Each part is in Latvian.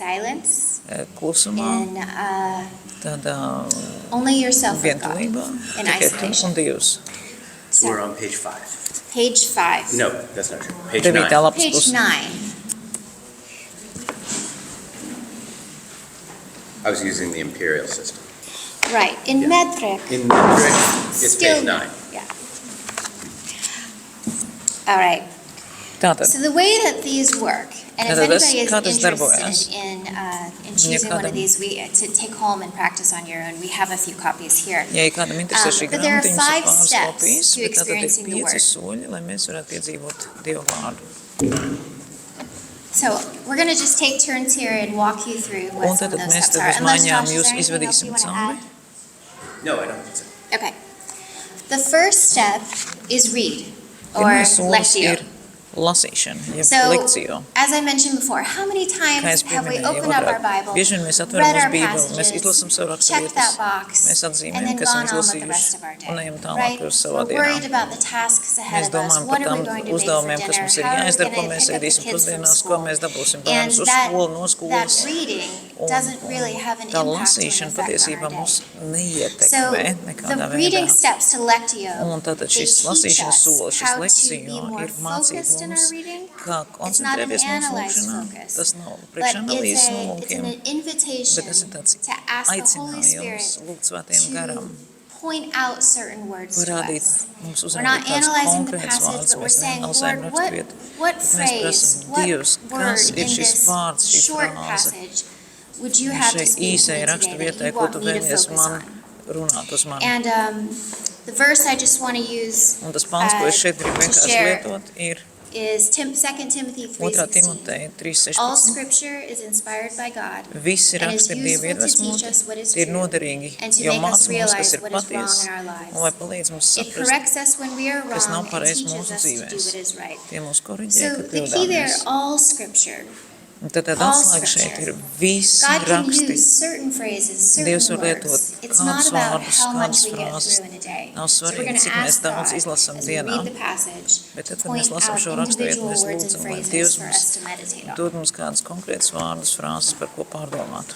silence, klusumā, in tādā only yourself with God, vientulībā, in tikai tu isolation. un Dievs. So, We're on page 5. page 5. No, that's not true. Page 9. 9. lapas Page puse. 9. I was using the imperial system. Right, in Yeah. metric. In metric, it's Still- page 9. Yeah. All right. Tātad, So the way that these work, and if Tātad anybody is kā tas darbojas? interested in choosing one of kādam- these, to take home and practice on your own, we have a few copies here. ja ir kādam interesē šī But there are grāmatiņa, 5 pāris steps kopijas, to bet tātad experiencing ir the 5 word. soļi, lai mēs varētu piedzīvot Dievu vārdu. So we're going to just take turns here and walk you through Un what some of tātad those mēs steps tad are. uz Unless, maiņām Josh, is jūs there anything else you izvedīsim want to cauri. add? No, I don't think so. Okay. The first step is read, or Pirmais solis lectio. ir lasīšana, jeb So, lekciju. as I mentioned before, how many Kā times es have we pieminēju opened up our otrādi, Bible, bieži vien mēs atveram read mūsu our Bībeli, mēs passages, izlasam savu checked that raksturvietas, box, mēs and atzīmējam, then kas gone esam on with the rest of our izlasījuši, un day, ejam tālāk right? uz savā We're worried dienā. about the tasks ahead Mēs of us. domājam What par are we tām going to make for uzdevumiem, kas dinner? mums ir How are we jāizdara, ko going to mēs pick up the ēdīsim kids from pusdienās, ko school? mēs dabūsim And bērnus uz skolu, no that skolas. reading Un- doesn't really have an Tā impact or an lasīšana effect on patiesībā our day. mūs So neietekmē nekādā the veidā. reading steps to lectio, Un tātad they šis teach lasīšanas us solis, šis how to be lekcija more ir mācīt focused in our mums, reading. kā It's not an koncentrēties mūsu analyzed lūkšanā. focus, Tas nav but priekšanalīzes it's nolūkiem, an invitation bet tas ir tāds to ask the Holy aicinājums Spirit lūgt svētajam garam, to point out certain words to parādīt us. mums We're not uzrādīt tādus analyzing the konkrētus passage, vārdus, but we're mēs saying, neanalizējam Lord, raksturvietu. what Bet mēs phrase, prasam, what Dievs, word kas in ir šis this vārds, šī short frāze, passage would you have to šai speak to īsai me today raksturvietai, that you ko want tu me to vēlies focus man on? runāt uz mani. And the verse I just want to use Un tas pāns, ko es šeit gribu to vienkārši share lietot, ir is 2 Timothy 2. 3:16. Timoteja All 3.16. scripture is inspired by God Visi and is raksti ir Dieva useful to teach iedvesmoti, us what is tie ir true noderīgi, and to jo make us māca mums, kas realize ir what is wrong patiesa, in our un lai lives. palīdz mums It saprast, corrects us when we are kas nav wrong and pareizi teaches mūsu us to do dzīvēs. what is right. Tie mūs koriģē, So kad the key there, kļūdāmies. all scripture. Un tad all atslēga šeit scripture. ir visi God can raksti. use certain phrases, Dievs certain var lietot words. It's not kādus about vārdus, how much kādas we get frāzes. through in a day. Nav So we're svarīgi, going to cik mēs ask daudz God, izlasam as we dienā. read the passage, Bet tad, kad point mēs lasām out šo raksturvietu, individual mēs words and lūdzam, lai phrases Dievs for mums us to meditate on. dod mums kādus konkrētus vārdus, frāzes, par ko pārdomāt.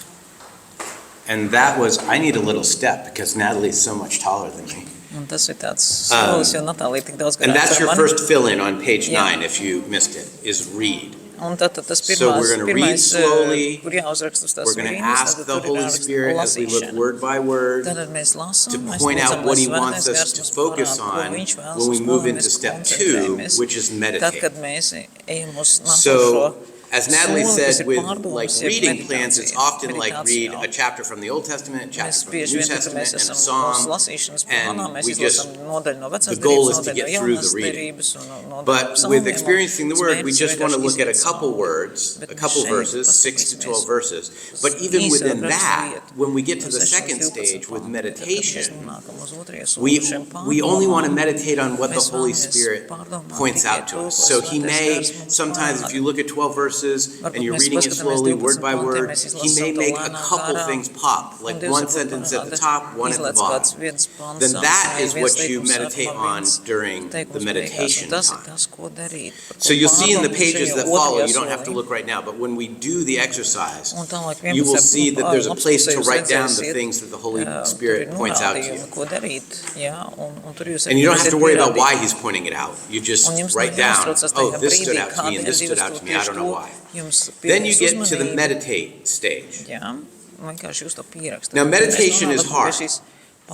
And that was, I need a little step because Natalie's so much taller than me. Un tas ir tāds solis, jo Natālija tik daudz And garāka that's par your mani. first fill-in on page Yeah. 9, if you missed it, is read. Un tātad tas So we're gonna read slowly. kur jāuzraksta uz tās We're going to rindas, ask tad the tur ir Holy jāraksta Spirit as we look lasīšana. word by word Tad mēs lasām, to mēs point lūdzam, out what lai he wants svētais us gars to mums focus parāda, ko on viņš vēlas, when we uz ko move mēs into step 2, koncentrējamies. which is Tad, meditate. kad mēs ejam uz nākošo So, as Natalie soli, kas said, ir with pārdomas, like jeb reading plans, it's meditācija, often like read meditācijā. a chapter from the Old Testament, a chapter Mēs from the bieži New vien, kad Testament, mēs and a esam psalm, mūsu lasīšanas plānā, and mēs we izlasam just, nodaļu no vecās the goal derības, is to nodaļu get no through jaunās the reading. derības un no But psalmiem, with un experiencing the word, we mērķis just want to vienkārši look at a izlasīt couple psalmu. words, Bet a couple šeit verses, 6 to 12 paskatīsimies verses. But even īsa within that, raksturvieta. when we get to No the 6 second līdz 12 stage with pāntiem, meditation, tad, kad mēs nonākam uz otrajā soli, we šiem only want to pārdomām, meditate on what the mēs Holy vēlamies Spirit pārdomāt points tikai out to to, us. ko So he Svētais may, Gars mums sometimes if parāda. you look at 12 verses and Varbūt you're mēs reading it paskatāmies slowly, 12 word by pantiem, word, mēs he may izlasām to make a lēnām couple garām, things pop, un like Dievs one varbūt sentence at the parāda, top, one at the izlaiž bottom. kāds viens pants Then that sākumā, is viens what you teikums meditate sākumā, on viens during the teikums beigās, un meditation tas ir time. tas, ko darīt. Par So ko you'll see in the pārdomāt pages šajā that follow, otrajā you don't have to solī. look right now, but when we do the exercise, Un tālāk you will 11. see that there's a lapas place pusē to jūs write down the redzēsiet, things that the Holy tur ir Spirit points out to you. norādījumi, ko darīt, jā, un tur jūs And you don't have to redzēsiet worry about pierādījumus. why he's pointing it out. You just Un jums write nav down, jāuztraucas oh, tajā this brīdī, stood out to me kādēļ and this stood Dievs out to to me, I tieši don't know to why. jums Then you pievērš get to the uzmanību. meditate stage. Jā, vienkārši jūs to pierakstat. Now, Mēs meditation is nonākam pie hard šīs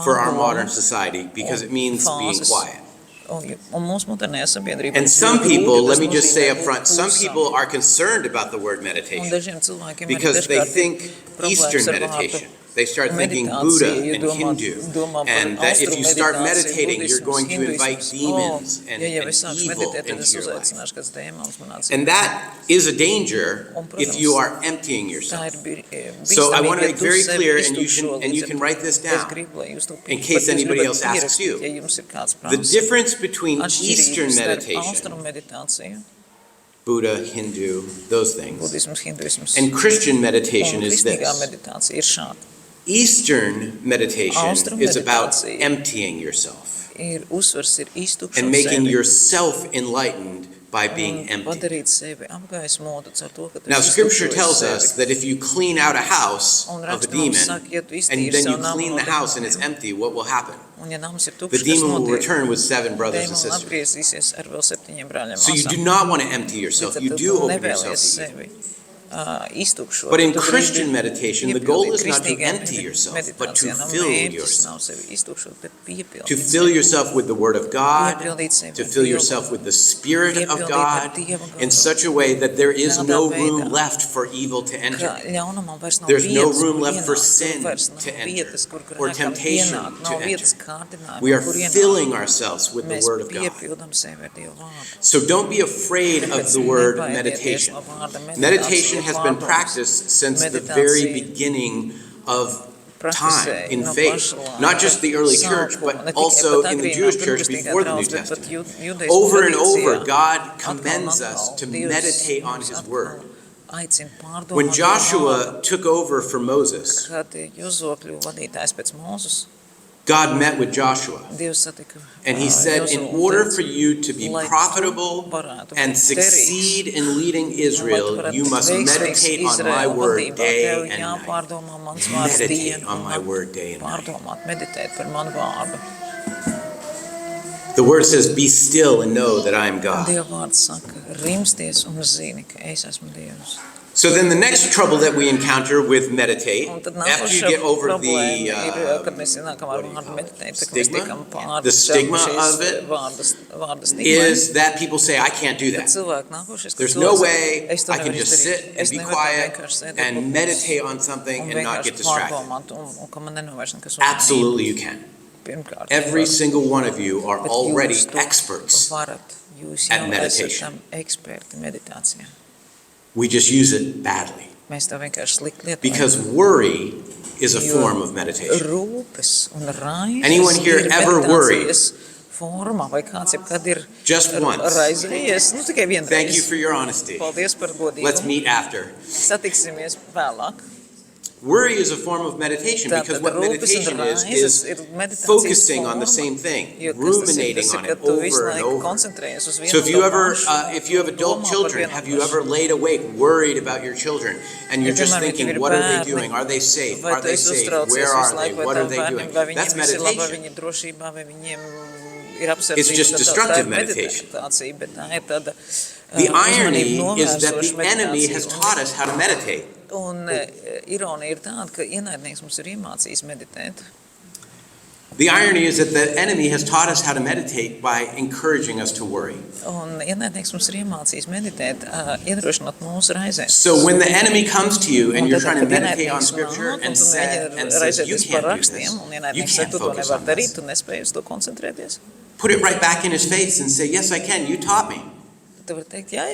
for our pārdomu modern society because it means being fāzes. quiet. Un mūsu modernajā sabiedrībā And tas some ļoti people, grūti, let tas me just say nozīmē up būt front, some klusam. people are concerned about the word Un meditation dažiem cilvēkiem arī because they dažkārt ir think problēmas Eastern ar vārdu meditation. They start thinking meditācija, Buddha jo and domā Hindu. par And that if you start austrumu meditating, you're meditāciju, going to budisms, invite hinduisms. demons and Ja jau es sākšu evil meditēt, tad into es your life. uzaicināšu kāds dēmons manā dzīvē. And that is a danger Un, if protams, you are emptying Tā yourself. ir So I want to bīstamība, make ja tu very sevi clear, iztukšo and you līdz can ar write to. this Es down gribu, lai jūs to in pat case jūs anybody gribat else asks pierakstīt, you. ja jums ir kāds The prāts. difference between Eastern Atšķirības starp meditation, austrumu meditāciju, Buddha, Hindu, those things, budisms, hinduisms and Christian un meditation is kristīgā this. meditācija ir šāda. Eastern meditation Austrum is about meditācija emptying yourself Ir uzsvars ir iztukšot and making sevi yourself enlightened by being un empty. padarīt sevi apgaismotu caur to, ka tu Now, esi Scripture iztukšojis tells sevi. us that if you clean out a house Un of a raksts mums demon, saka, ja tu and iztīri then you savu namu clean no the house and it's demoniem, empty, what will happen? un ja nams ir The tukšs, kas demon will notiek? return with 7 brothers and Dēmons sisters. atgriezīsies ar vēl 7 brāļiem So you do māsām. not want to empty yourself. Līdz ar You to do tu open nevēlies yourself to evil. sevi iztukšot. But in Tu gribi Christian meditation, the goal is not to Kristīgajā empty yourself, but to meditācijā nav fill mērķis, yourself. nav sevi iztukšot, bet piepildīt To fill yourself with the Word of God, Piepildīt sevi to ar fill Dievu. yourself with the Spirit of Piepildīt ar God Dieva in garu. such a way that there is Tādā no veidā, room left for evil to ka enter. ļaunumam vairs nav There's no vietas, room kur left for ienākt, sin tur vairs nav to enter, vietas, kur or grēkam temptation ienākt, to nav vietas enter. kārdinājumam, We are kur ienākt. filling ourselves with the Mēs Word of God. piepildam sevi ar Dievu vārdu. So don't be afraid of the word Nebaidieties meditation. no vārda Meditation has been pārdomas. practiced since the very beginning of time in faith, not just the early church, but also in the Jewish church before the New Testament. Over and over, God commends us to meditate on His Word. When Joshua took over for Moses, Kad Jozo kļuva vadītājs pēc Mūzes, God met with Joshua Dievs satika and He said, in order for you to be profitable and succeed in leading Israel, you must meditate on my word day and night. jāpārdomā mans vārds Meditate dienu on un my word day and night. pārdomāt, meditēt par manu vārdu. The word says, be still and know that I am God. Dieva vārds saka, rimsties un zini, ka es esmu Dievs. So then the next trouble that we encounter with meditate, Un tad after you nākošā get over problēma ir, the kad mēs ienākam ar vārdu meditēt, tad mēs stigma? tiekam pār The stigma šīs of it vārda stigmai. is that people say, I can't do Kad that. cilvēki nākošais, There's no way es to I can nevaru just izdarīt. sit and Es be nevaru quiet vienkārši sēdēt and un meditate on something and not get vienkārši distracted. pārdomāt, un ka man nenovērš nekas Absolutely you can. Pirmkārt, Every varat. single one of you are Bet already jūs to experts. varat. Jūs at jau esat meditation. tam eksperti meditācijā. We just use it badly Mēs to vienkārši slikti lietojam. because worry is a Jo form of meditation. Rūpes un raizes Anyone here ir ever worried? meditācijas forma, vai kāds jebkad ir Just once. raizējies, nu tikai vienreiz. Thank you for your honesty. Paldies par Let's godīgumu. meet after. Satiksimies vēlāk. Worry is a form of meditation because Tātad what rūpes un meditation raizes is ir meditācijas focusing on the forma. same thing, Jo kas tas ir? ruminating Tas ir, on ka it tu visu over and laiku over. koncentrējies uz vienu So if you to ever, pašu, if you have adult domā par children, vienu have to you pašu. ever laid awake worried about your children? And you're Ja, just piemēram, ja tev thinking, ir what are they bērni, doing? Are they safe? Vai Are tu they esi safe? uztraucies Where visu are they? laiku, vai What are tavi they bērni, doing? vai viņi That's visi ir labi, vai meditation. viņi ir drošībā, vai viņiem ir apsardzība. It's just Tad tā destructive ir meditation. meditācija, bet tā ir tāda The uzmanību irony is that novērsoša the enemy meditācija. has taught us how to meditate. Un ironija ir tāda, ka ienaidnieks mums ir iemācījis meditēt. The irony is that the enemy has taught us how to meditate by encouraging us to worry. Un ienaidnieks mums ir iemācījis meditēt, iedrošinot mūsu raizēs. So when the enemy comes to you and Un you're tad, trying to kad meditate on ienaidnieks scripture nāk, un and tu mēģini says, you raizēties par can't do rakstiem, this, un you ienaidnieks can't saka, tu to focus nevar on this. darīt, tu nespēji uz to koncentrēties. Put it right back in his face and say, yes, I can, you taught me. Tu vari teikt, jā,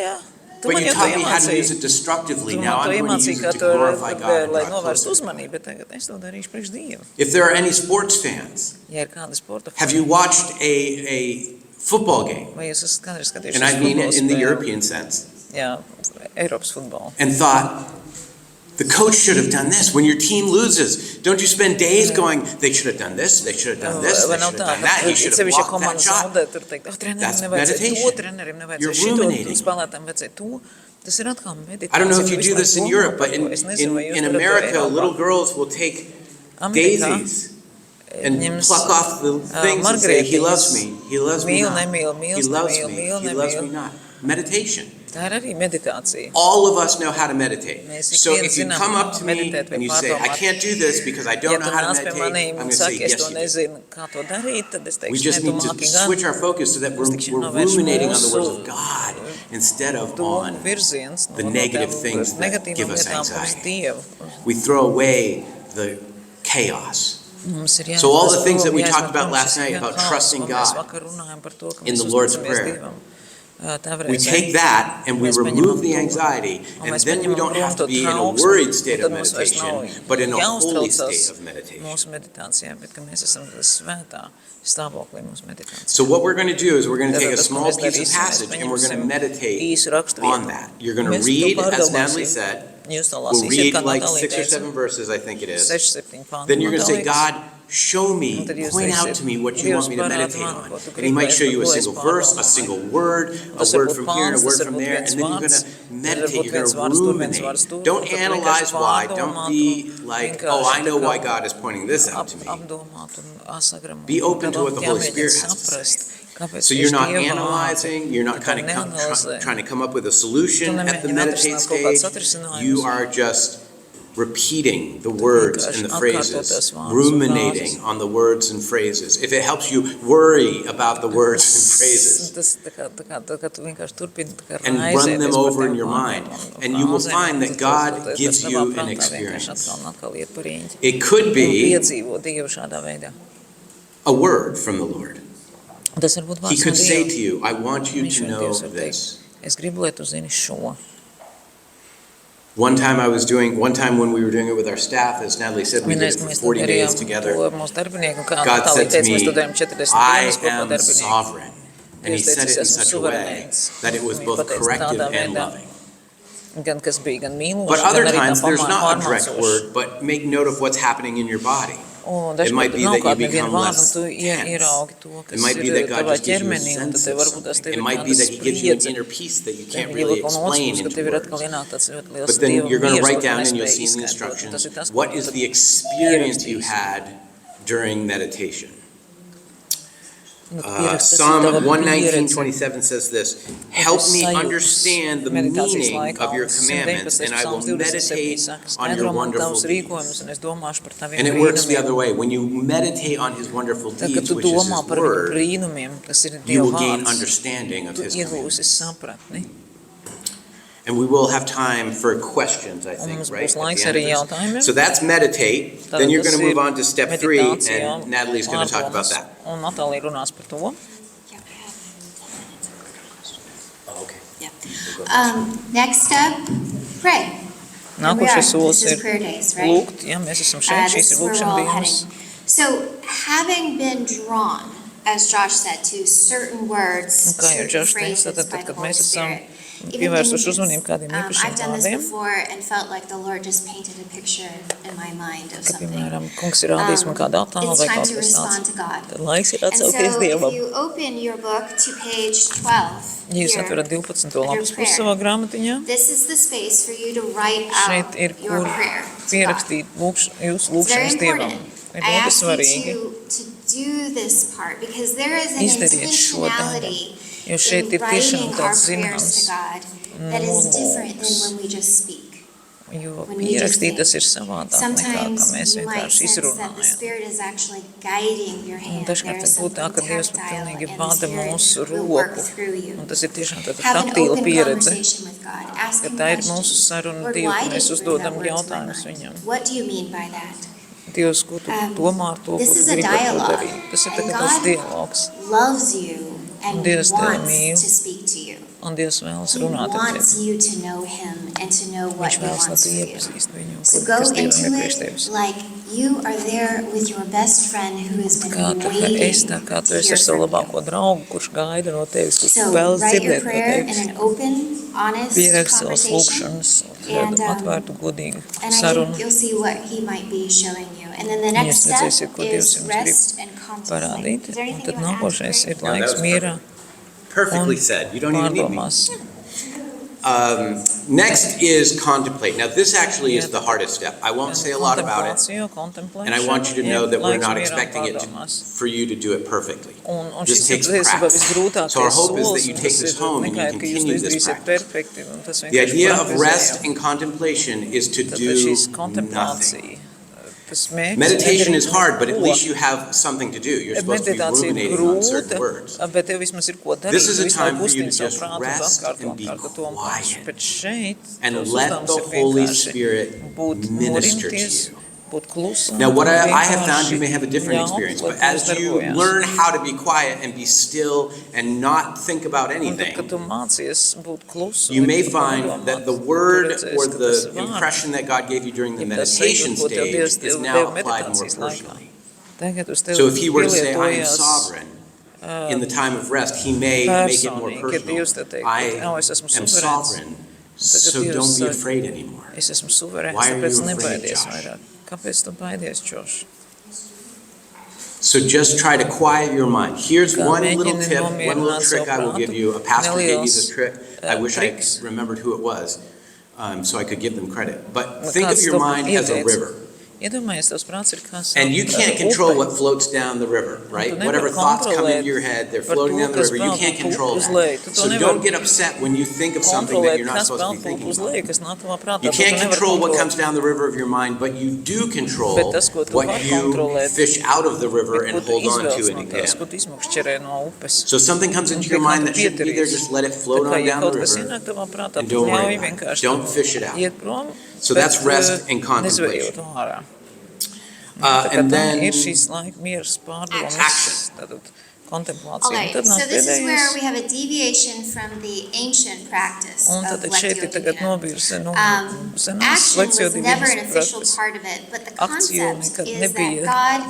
tu But man you jau to taught me how to use iemācīji. it destructively. Tu Now man to I'm going to iemācīji, use kā it to to glorify God and lai draw novērstu closer. uzmanību, bet tagad es to darīšu priekš Dievu. If there are any sports fans, Ja ir kāda sporta have you watched a football game? vai jūs esat kādreiz skatījušies And I mean it in the futbola spēli? European sense. Jā, Eiropas futbolu. And thought, the coach should have done this. When your team loses, don't you spend days going, they should have done this, they should have done this, Vai they nav should tā, have done that, he should have sevišķi blocked that komandas shot. zaudē, tur teikt, trenerim That's nevajadzēja to, meditation. trenerim You're nevajadzēja šito, ruminating. spēlētājiem vajadzēja to. Tas ir atkal meditācija. I don't know if you Tu do visu this in laiku Europe, domā but par to. Es nezinu, vai jūs in darat to America, Eiropā. little girls will take Amerikā daisies and ņems, pluck off the things and say, he loves me, he loves me mīl, not. nemīl, He mīl, loves nemīl, me, mīl, he loves me nemīl. not. Meditation. Tā ir arī meditācija. All of us know how to meditate. Mēs So ikviens if you zinām, come kā up to me meditēt vai and you say, I pārdomāt. can't do this because I Ja don't tu know how to nāc pie meditate, maniem I'm un going to say, saki, es yes, to you do. nezinu, kā to darīt, tad es We teikšu, just ne, tu need to māki gan. switch our focus so that Mums tikai we're novērš ruminating on the words mūsu of God instead of domu on. virziens the no negative tām things that negatīvām give us lietām uz anxiety. Dievu. We throw away the chaos. Mums ir So all jāatlas the things that we prom, talked about jāizmet last prom night šis about haoss, trusting ko mēs God vakar runājam par to, ka in mēs the Lord's uzticamies Prayer. Dievam. Tā We varēs take that and we Mēs remove paņemam the to, anxiety, un and mēs then we paņemam don't prom have to to be in a trauksmi, worried state un of tad mums vairs nav meditation, but in a holy state jāuztraucas of meditation. mūsu meditācijā, bet ka mēs esam svētā stāvoklī mūsu meditācijā. So what we're going to do is we're going to take a Tas, ko small mēs piece of darīsim, passage mēs and we're going to paņemsim meditate īsu rakstu on vietu. that. You're going to Mēs to read, as pārdomāsim. Natalie said, Jūs to we'll lasīsiet, read kā like Natālija 6 or teica, 7 verses, I think it is. 6-7 pānti. Then you're going to say, man liekas. God, show me, point out to me what you want me to meditate on. And he might show you a single verse, a single word, a word from here and a word from there, and then you're going to meditate, you're going to ruminate. Don't analyze why, don't be like, oh, I know why God is pointing this out to me. Be open to what the Holy Spirit has to say. So you're not analyzing, you're not kind of trying to come up with a solution at the meditate stage. You are just repeating the words and the phrases, ruminating on the words and phrases. If it helps you, worry about the words and phrases and run them over in your mind. And you will find that God gives you an experience. It could be a word from the Lord. He could say to you, I want you to know this. One time when we were doing it with our staff, as Natalie said, we did it for 40 days together. God said to me, I am sovereign. And he said it in such a way that it was both corrective and loving. But other times, there's not a direct word, but make note of what's happening in your body. It might be that you become less tense. It might be that God just gives you a sense of something. It might be that he gives you an inner peace that you can't really explain into words. But then you're going to write down and you'll see in the instructions, what is the experience you had during meditation? Psalm 119:27 says this, help me understand the meaning of your commandments, and I will meditate on your wonderful deeds. And it works the other way. When you meditate on his wonderful deeds, which is his word, you will gain understanding of his commandments. And we will have time for questions, I think, right? At the end of this. So that's meditate. Then you're going to move on to step 3, and Natalie's going to talk about that. Oh, okay. Next step, pray. Here we are. This is prayer days, right? This is where we're all heading. So, having been drawn, as Josh said, to certain words, certain phrases by the Holy Spirit, pievērsuši uzmanību kādiem īpašiem I've done this vārdiem. before and felt like the Lord just painted a picture in my mind of something. Piemēram, kungs ir rādījis man kādu attēlu It's vai time kaut to kas respond tāds. to God. Tad laiks ir And so atsaukties if Dievam. you open your book to page 12, Ja jūs here, atverat 12. under lapas pusi prayer. savā grāmatiņā, this is the space for you to write šeit out ir your kur prayer to God. pierakstīt jūsu It's very lūgšanas Dievam. important. Ir I ļoti ask svarīgi you to do this part because there is an Izdariet šo daļu, intentionality jo šeit in ir tiešām writing our tāds prayers to zināms God that is different than nolūks, when we just speak. jo When we just pierakstīt tas think. ir savādāk nekā kā Sometimes mēs you might vienkārši sense that the izrunājam. Spirit is actually guiding your hand. Dažkārt There tas is būtu tā, ka something Dievs tactile pilnīgi and the vada Spirit mūsu will work roku. through you. Un tas ir tiešām tāda Have an taktīla open pieredze, conversation with God. Ask ka him tā ir mūsu questions. saruna Lord, Dievu, why ka did mēs you bring that uzdodam word to my jautājumus mind? viņam. What do you mean by that? Dievs, ko tu domā ar to, ko This tu is a gribi ar to dialogue. darīt? Tas ir And tagad tāds God dialogs. loves you and Dievs tevi wants mīl. to speak to you. Un Dievs vēlas He runāt ar wants tevi. you to know him and to know what Viņš he vēlas, lai wants tu for you. iepazīst viņu, So ko- go kas Dievam into ir priekš it tevis. like you are there with your best friend who has been Kā tā kā waiting es, tā kā tu to esi hear ar savu from you. labāko draugu, kurš gaida no tevis, kurš So vēlas write your dzirdēt no prayer in tevis. an open, honest Pierakst savas conversation. lūgšanas, And, tādu atvērtu, godīgu And I sarunu. think you'll see what he might be showing you. And then the next Jūs redzēsiet, step ko Dievs is jums grib rest and contemplate. parādīt. Is there Un anything tad you want to add? nākošais ir No, that laiks was mierā Perfectly un said. You don't even need me. pārdomās. Next is contemplate. Now, this actually is the hardest step. I won't say a lot about it, and I want you to know that we're not expecting it for you to do it perfectly. Un This šis takes ir practice. visgrūtākais So our hope is that solis, you un take tas this ir home and you nekā, ka jūs continue to this izdarīsiet practice. perfekti, un tas The vienkārši idea of rest praktizējam. and contemplation is to Tad do šīs nothing. kontemplācija, tas mērķis Meditation is nedarīt hard, but at neko. least you have something to do. You're supposed to be Meditācija ir ruminating on certain grūta, words. bet tev vismaz ir ko darīt. This is a Tu visu laiku time for you to kustīni savu just prātu un rest atkārto, and be atkārto to un to. quiet Bet šeit and tavs let uzdevums the ir Holy vienkārši Spirit būt minister to norimties, you. būt klusam. Now, what un I have found, vienkārši you may have a different ļaut, experience, lai but Dievs as you darbojas. learn how to be quiet and be still and not think about Un tad, kad anything, tu mācies būt klusu, you may un find padomāt, that the tu word redzēsi, or ka tas the vārds, impression that God gave you during the ja tas meditation sajūta, ko tev stage Dievs is deva now applied more meditācijas laikā. personally. Tagad uz tevi So if he were to say, I am pielietojās, sovereign, in the time of rest, he may make it more personīgi, kad Dievs personal. te teikt, I es esmu am suverēns. sovereign, Tagad so Dievs don't be saka, afraid anymore. Es esmu suverēns, Why are tāpēc you afraid, nebaidies Josh? vairāk. Kāpēc tu baidies, Čoš? So just try to quiet your mind. Here's one little tip, one little trick I will give you. A pastor gave me this trick. I wish I remembered who it was, so I could give them credit. But think of your mind as a river. And you can't control what floats down the river, right? Whatever thoughts come into your head, they're floating down the river. You can't control that. So don't get upset when you think of something that you're not supposed to be thinking about. You can't control what comes down the river of your mind, but you do control what you fish out of the river and hold on to and examine. So if something comes into your mind that shouldn't be there, just let it float on down the river and don't worry about it. Don't fish it out. So that's rest and contemplation. And then action. All right, so this is where we have a deviation from the ancient practice of lectio divina. Action was never an official part of it, but the concept is that God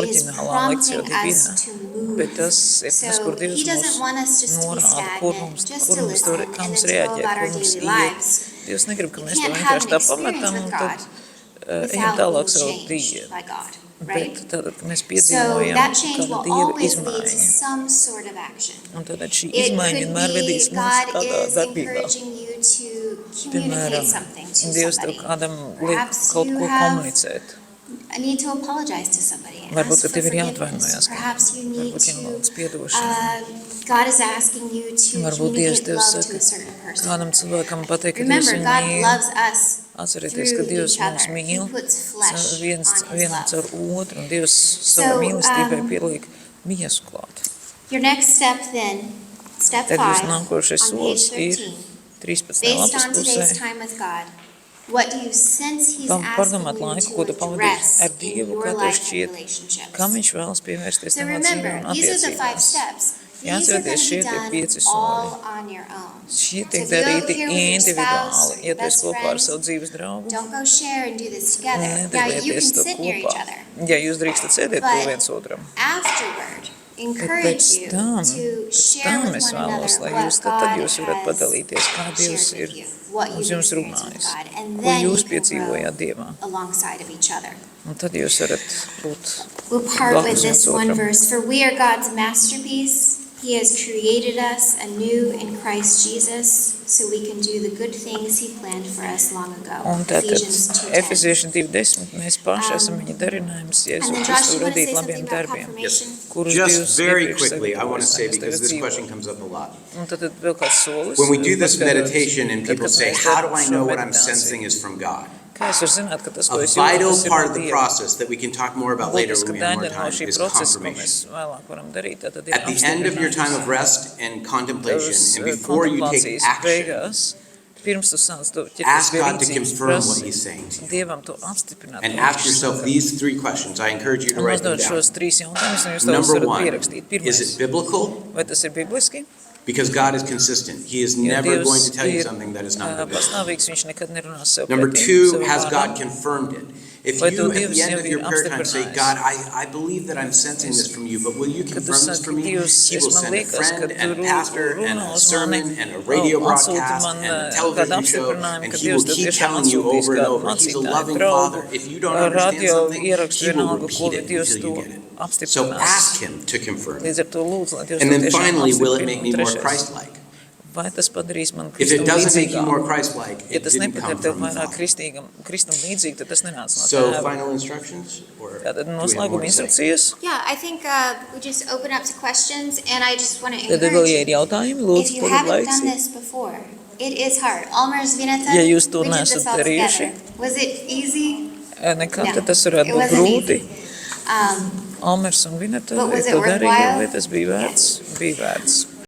is prompting us to move. So He doesn't want us just to be stagnant, just to listen, and then to go about our daily lives. We can't have an experience with God without being changed by God. Right? So that change will always lead to some sort of action. It could be God is encouraging you to communicate something to somebody. Perhaps you have a need to apologize to somebody and ask for forgiveness. Perhaps you need to, God is asking you to communicate love to a certain person. Remember, God loves us. Atcerieties, ka Dievs mūs mīl, viens caur otru, un Dievs savu mīlestībai pieliek miesu klāt. Your next step then, step 5, on page 13, based on today's time with God, what do you sense He's asking you to address in your life and relationship? So remember, these are the 5 steps. These are going to be done all on your own. So if you go here with your spouse, your best friend, don't go share and do this together. Now you can sit near each other. But afterward, encourage you to share with one another what God has shared with you, what you've experienced with God, and then you can grow alongside of each other. We'll part with this one verse. For we are God's masterpiece. He has created us anew in Christ Jesus, so we can do the good things He planned for us long ago. Ephesians 2:10. Mēs paši esam viņa darinājums, Jēzus Kristu radīt labiem darbiem. Just very quickly, I want to say, because this question comes up a lot. When we do this meditation and people say, how do I know what I'm sensing is from God? A vital part of the process that we can talk more about later when we have more time is confirmation. At the end of your time of rest and contemplation, and before you take action, ask God to confirm what He's saying to you. And ask yourself these 3 questions. I encourage you to write them down. Number 1, is it biblical? Because God is consistent. He is never going to tell you something that is not biblical. Number 2, has God confirmed it? If you, at the end of your prayer time, say, God, I believe that I'm sensing this from you, but will you confirm this for me? He will send a friend and a pastor and a sermon and a radio broadcast and a television show, and He will keep telling you over and over. He's a loving Father. If you don't understand something, He will repeat it until you get it. So ask Him to confirm it. And then finally, will it make me more Christ-like? If it doesn't make you more Christ-like, it didn't come from the Father. So, final instructions? Or do we have more to say? Yeah, I think we just open up to questions, and I just want to encourage you, if you haven't done this before, it is hard. Almers Vineta, we did this all together. Was it easy? No, it wasn't easy. Almers un Vineta, But was it worthwhile? Tas bija vērts.